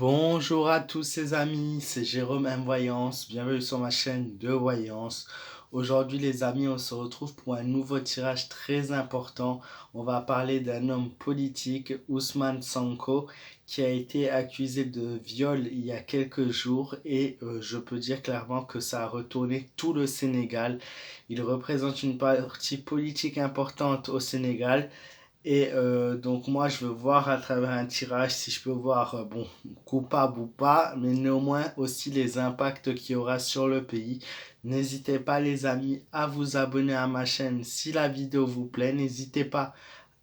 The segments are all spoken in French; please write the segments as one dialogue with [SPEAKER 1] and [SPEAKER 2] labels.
[SPEAKER 1] Bonjour à tous les amis, c'est Jérôme M. Voyance, bienvenue sur ma chaîne de Voyance. Aujourd'hui les amis, on se retrouve pour un nouveau tirage très important. On va parler d'un homme politique, Ousmane Sonko, qui a été accusé de viol il y a quelques jours et je peux dire clairement que ça a retourné tout le Sénégal. Il représente une partie politique importante au Sénégal. Et donc moi je veux voir à travers un tirage si je peux voir, bon, coupable ou pas, mais néanmoins aussi les impacts qu'il y aura sur le pays. N'hésitez pas les amis à vous abonner à ma chaîne si la vidéo vous plaît. N'hésitez pas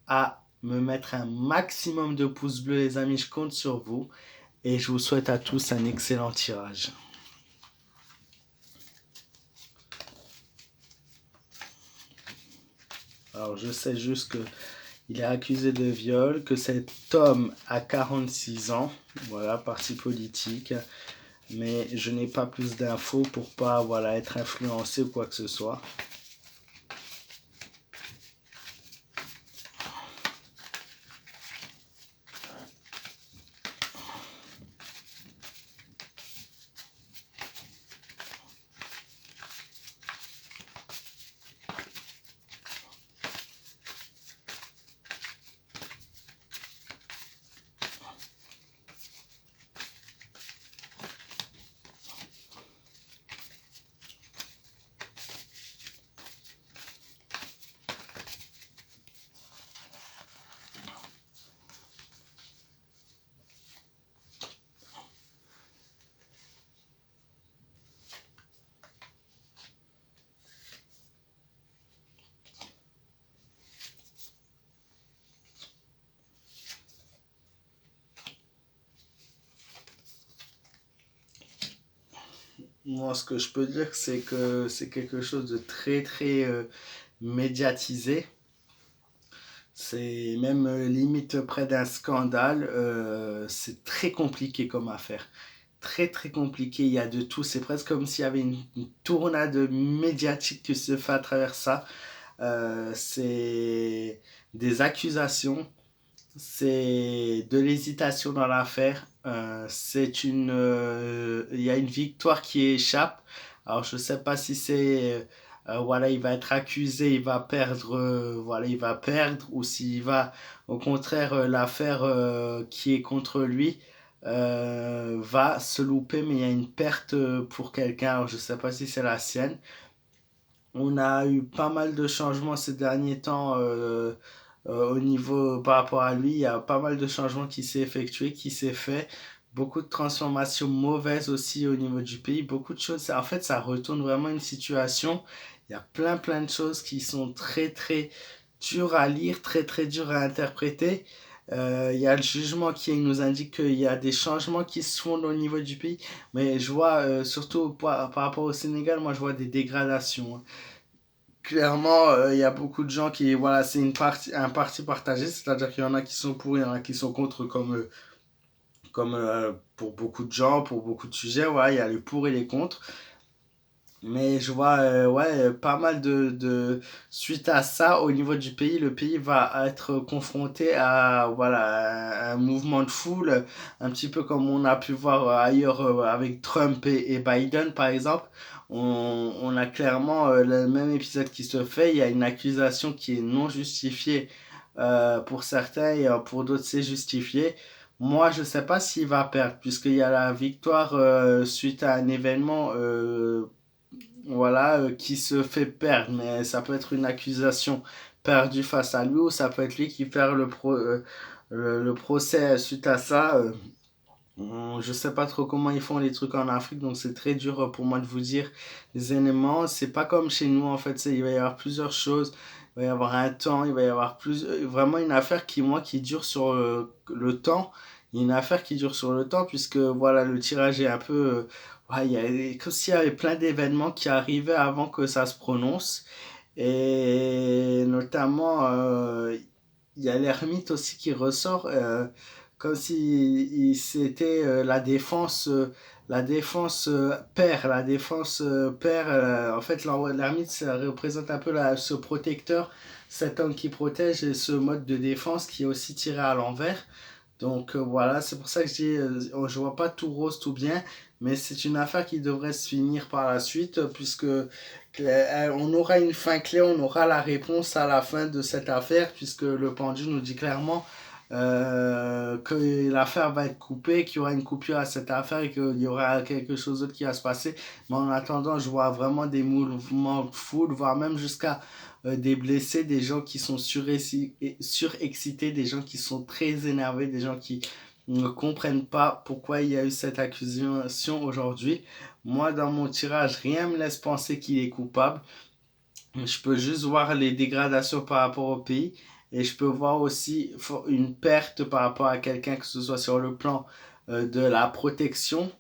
[SPEAKER 1] à me mettre un maximum de pouces bleus les amis, je compte sur vous. Et je vous souhaite à tous un excellent tirage. Alors je sais juste que il est accusé de viol, que cet homme a 46 ans, voilà, parti politique, mais je n'ai pas plus d'infos pour pas voilà, être influencé ou quoi que ce soit. Moi, ce que je peux dire, c'est que c'est quelque chose de très médiatisé. C'est même limite près d'un scandale. C'est très compliqué comme affaire. Très compliqué. Il y a de tout. C'est presque comme s'il y avait une tournade médiatique qui se fait à travers ça. C'est des accusations, c'est de l'hésitation dans l'affaire. Il y a une victoire qui échappe. Alors je sais pas si c'est voilà, il va être accusé, il va perdre, voilà, il va perdre, ou s'il va au contraire l'affaire qui est contre lui va se louper, mais il y a une perte pour quelqu'un. Alors je sais pas si c'est la sienne. On a eu pas mal de changements ces derniers temps au niveau par rapport à lui. Il y a pas mal de changements qui s'est effectué, qui s'est fait. Beaucoup de transformations mauvaises aussi au niveau du pays. Beaucoup de choses. En fait, ça retourne vraiment une situation. Il y a plein de choses qui sont très dures à lire, très dures à interpréter. Il y a le jugement qui nous indique qu'il y a des changements qui se font au niveau du pays. Mais je vois, surtout par rapport au Sénégal, moi je vois des dégradations, hein. Clairement, il y a beaucoup de gens qui, voilà, c'est un parti partagé, c'est-à-dire qu'il y en a qui sont pour, il y en a qui sont contre, comme pour beaucoup de gens, pour beaucoup de sujets, voilà, il y a les pour et les contre. Mais je vois, ouais, pas mal suite à ça, au niveau du pays, le pays va être confronté à, voilà, un mouvement de foule, un petit peu comme on a pu voir ailleurs avec Trump et Biden, par exemple. On a clairement le même épisode qui se fait. Il y a une accusation qui est non justifiée pour certains et pour d'autres c'est justifié. Moi, je sais pas s'il va perdre, puisqu'il y a la victoire suite à un événement voilà, qui se fait perdre, mais ça peut être une accusation perdue face à lui, ou ça peut être lui qui perd le procès suite à ça. Je sais pas trop comment ils font les trucs en Afrique, donc c'est très dur pour moi de vous dire les éléments. C'est pas comme chez nous en fait, il va y avoir plusieurs choses, il va y avoir un temps, il va y avoir vraiment une affaire qui dure sur le temps. Il y a une affaire qui dure sur le temps, puisque voilà, le tirage est un peu ouais, comme s'il y avait plein d'événements qui arrivaient avant que ça se prononce. Et notamment, il y a l'ermite aussi qui ressort, comme si c'était la défense père, la défense père. En fait, l'ermite, ça représente un peu ce protecteur, cet homme qui protège, et ce mode de défense qui est aussi tiré à l'envers. Donc voilà, c'est pour ça que je dis, je vois pas tout rose, tout bien, mais c'est une affaire qui devrait se finir par la suite, puisque on aura une fin claire, on aura la réponse à la fin de cette affaire, puisque le pendu nous dit clairement que l'affaire va être coupée, qu'il y aura une coupure à cette affaire et qu'il y aura quelque chose d'autre qui va se passer. Mais en attendant, je vois vraiment des mouvements de foule, voire même jusqu'à des blessés, des gens qui sont surexcités, des gens qui sont très énervés, des gens qui ne comprennent pas pourquoi il y a eu cette accusation aujourd'hui. Moi, dans mon tirage, rien me laisse penser qu'il est coupable. Je peux juste voir les dégradations par rapport au pays et je peux voir aussi une perte par rapport à quelqu'un, que ce soit sur le plan de la protection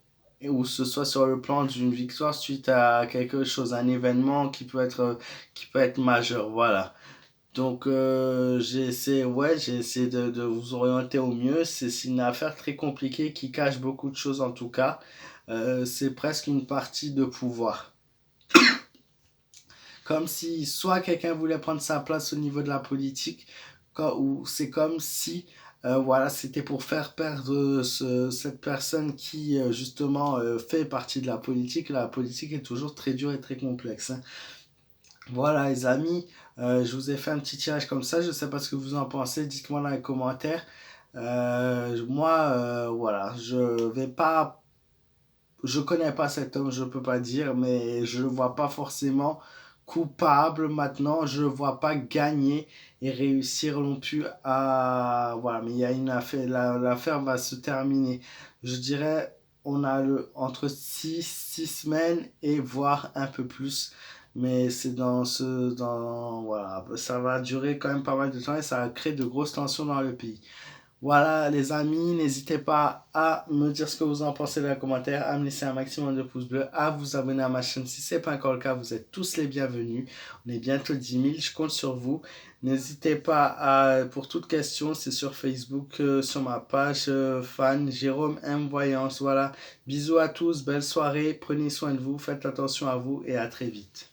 [SPEAKER 1] ou ce soit sur le plan d'une victoire suite à quelque chose, un événement qui peut être majeur. Voilà. Donc j'ai essayé de vous orienter au mieux. C'est une affaire très compliquée qui cache beaucoup de choses en tout cas. C'est presque une partie de pouvoir. Comme si soit quelqu'un voulait prendre sa place au niveau de la politique, ou c'est comme si voilà, c'était pour faire perdre cette personne qui justement fait partie de la politique. La politique est toujours très dure et très complexe, hein. Voilà les amis, je vous ai fait un petit tirage comme ça, je ne sais pas ce que vous en pensez, dites-moi dans les commentaires. Moi, voilà, je connais pas cet homme, je peux pas dire, mais je le vois pas forcément coupable maintenant, je le vois pas gagner et réussir non plus à, voilà, mais il y a une affaire, l'affaire va se terminer. Je dirais, on a entre six semaines et voire un peu plus. Mais c'est voilà, ça va durer quand même pas mal de temps et ça va créer de grosses tensions dans le pays. Voilà les amis, n'hésitez pas à me dire ce que vous en pensez dans les commentaires, à me laisser un maximum de pouces bleus, à vous abonner à ma chaîne si ce n'est pas encore le cas, vous êtes tous les bienvenus. On est bientôt 10 000, je compte sur vous. N'hésitez pas pour toute question, c'est sur Facebook, sur ma page fan, Jérôme M Voyance. Voilà, bisous à tous, belle soirée, prenez soin de vous, faites attention à vous et à très vite.